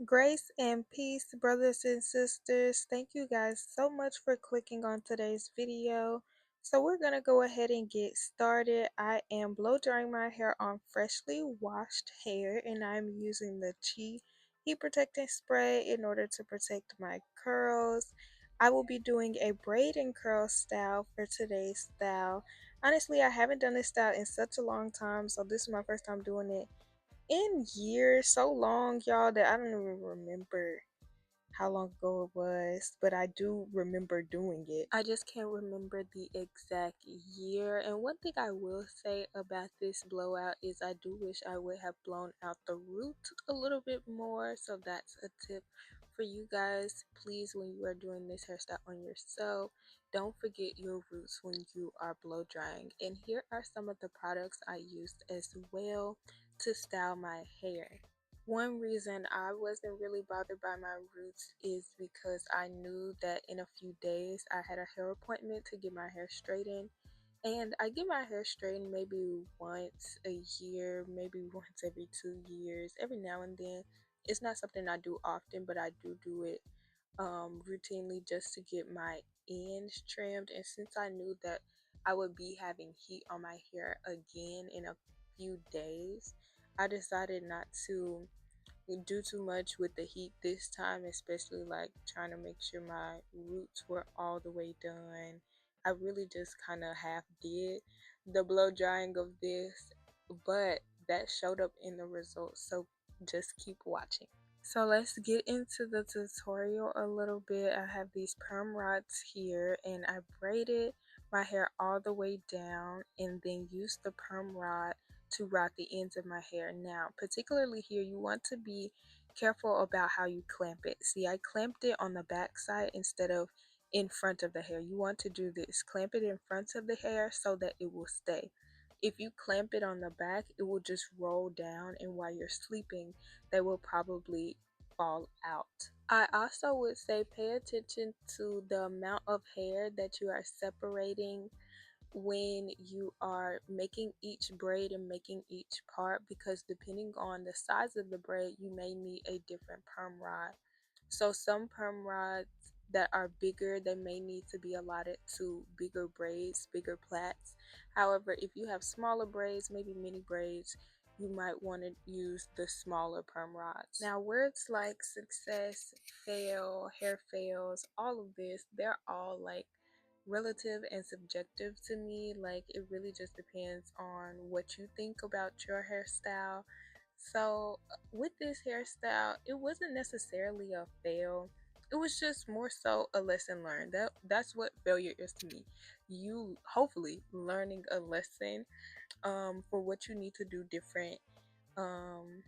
Grace and peace, brothers and sisters. Thank you guys so much for clicking on today's video. So we're going to go ahead and get started. I am blow drying my hair on freshly washed hair, and I'm using the Chi heat protecting spray in order to protect my curls. I will be doing a braid and curl style for today's style. Honestly, I haven't done this style in such a long time, so this is my first time doing it in years, so long, y'all, that I don't even remember how long ago it was, but I do remember doing it. I just can't remember the exact year. And one thing I will say about this blowout is I do wish I would have blown out the root a little bit more. So that's a tip for you guys. Please, when you are doing this hairstyle on yourself, don't forget your roots when you are blow drying. And here are some of the products I used as well to style my hair. One reason I wasn't really bothered by my roots is because I knew that in a few days I had a hair appointment to get my hair straightened. And I get my hair straightened maybe once a year, maybe once every 2 years, every now and then. It's not something I do often, but I do it routinely just to get my ends trimmed. And since I knew that I would be having heat on my hair again in a few days, I decided not to do too much with the heat this time, especially like trying to make sure my roots were all the way done. I really just kind of half did the blow drying of this, but that showed up in the results, so just keep watching. So let's get into the tutorial a little bit. I have these perm rods here, and I braided my hair all the way down and then used the perm rod to rod the ends of my hair. Now, particularly here, you want to be careful about how you clamp it. See, I clamped it on the back side instead of in front of the hair. You want to do this, clamp it in front of the hair so that it will stay. If you clamp it on the back, it will just roll down, and while you're sleeping, they will probably fall out. I also would say pay attention to the amount of hair that you are separating when you are making each braid and making each part, because depending on the size of the braid, you may need a different perm rod. So some perm rods that are bigger, they may need to be allotted to bigger braids, bigger plaits. However, if you have smaller braids, maybe mini braids, you might want to use the smaller perm rods. Now, words like success, fail, hair fails, all of this, they're all like relative and subjective to me. Like, it really just depends on what you think about your hairstyle. So with this hairstyle, it wasn't necessarily a fail. It was just more so a lesson learned. That's what failure is to me. You hopefully learning a lesson for what you need to do different, um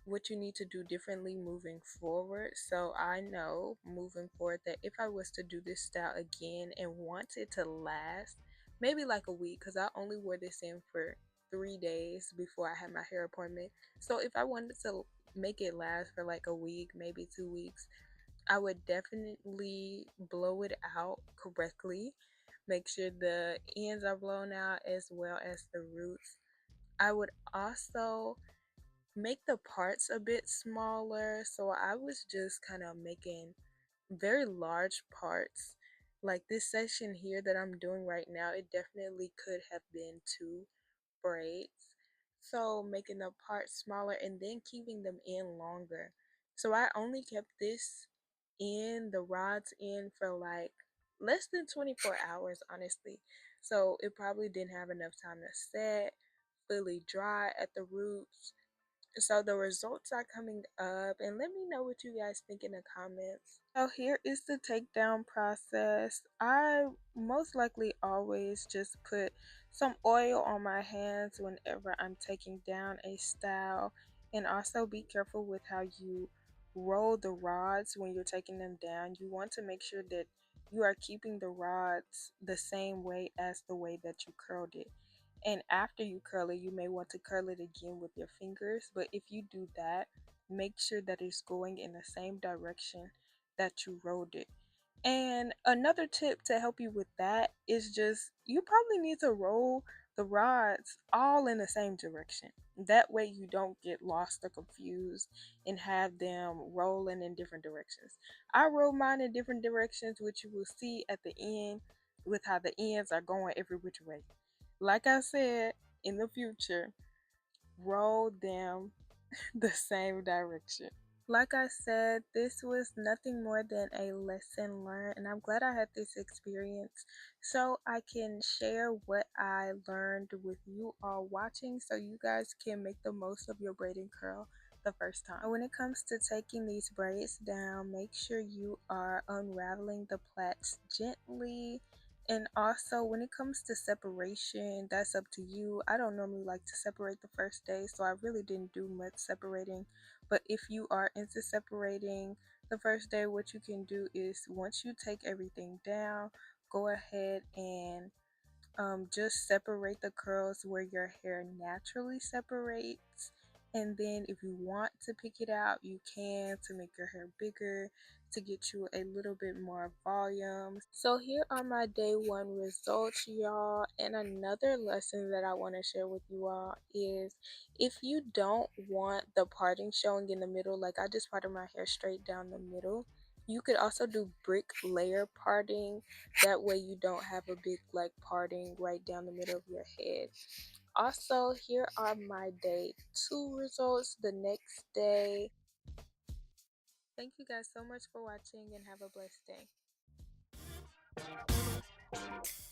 what you need to do differently moving forward. So I know moving forward that if I was to do this style again and want it to last maybe like a week, because I only wore this in for 3 days before I had my hair appointment. So if I wanted to make it last for like a week, maybe 2 weeks, I would definitely blow it out correctly. Make sure the ends are blown out as well as the roots. I would also make the parts a bit smaller. So I was just kind of making very large parts. Like this section here that I'm doing right now, it definitely could have been 2 braids. So making the parts smaller and then keeping them in longer. So I only kept this in, the rods in, for like less than 24 hours, honestly. So it probably didn't have enough time to set, fully dry at the roots. So the results are coming up, and let me know what you guys think in the comments. So here is the takedown process. I most likely always just put some oil on my hands whenever I'm taking down a style, and also be careful with how you roll the rods when you're taking them down. You want to make sure that you are keeping the rods the same way as the way that you curled it. And after you curl it, you may want to curl it again with your fingers. But if you do that, make sure that it's going in the same direction that you rolled it. And another tip to help you with that is just, you probably need to roll the rods all in the same direction. That way you don't get lost or confused and have them rolling in different directions. I roll mine in different directions, which you will see at the end with how the ends are going every which way. Like I said, in the future, roll them the same direction. Like I said, this was nothing more than a lesson learned, and I'm glad I had this experience so I can share what I learned with you all watching so you guys can make the most of your braid and curl the first time. When it comes to taking these braids down, make sure you are unraveling the plaits gently. And also, when it comes to separation, that's up to you. I don't normally like to separate the first day, so I really didn't do much separating. But if you are into separating the first day, what you can do is once you take everything down, go ahead and just separate the curls where your hair naturally separates. And then if you want to pick it out, you can to make your hair bigger, to get you a little bit more volume. So here are my day one results, y'all. And another lesson that I want to share with you all is if you don't want the parting showing in the middle, like I just parted my hair straight down the middle, you could also do brick layer parting. That way you don't have a big like parting right down the middle of your head. Also, here are my day two results the next day. Thank you guys so much for watching and have a blessed day.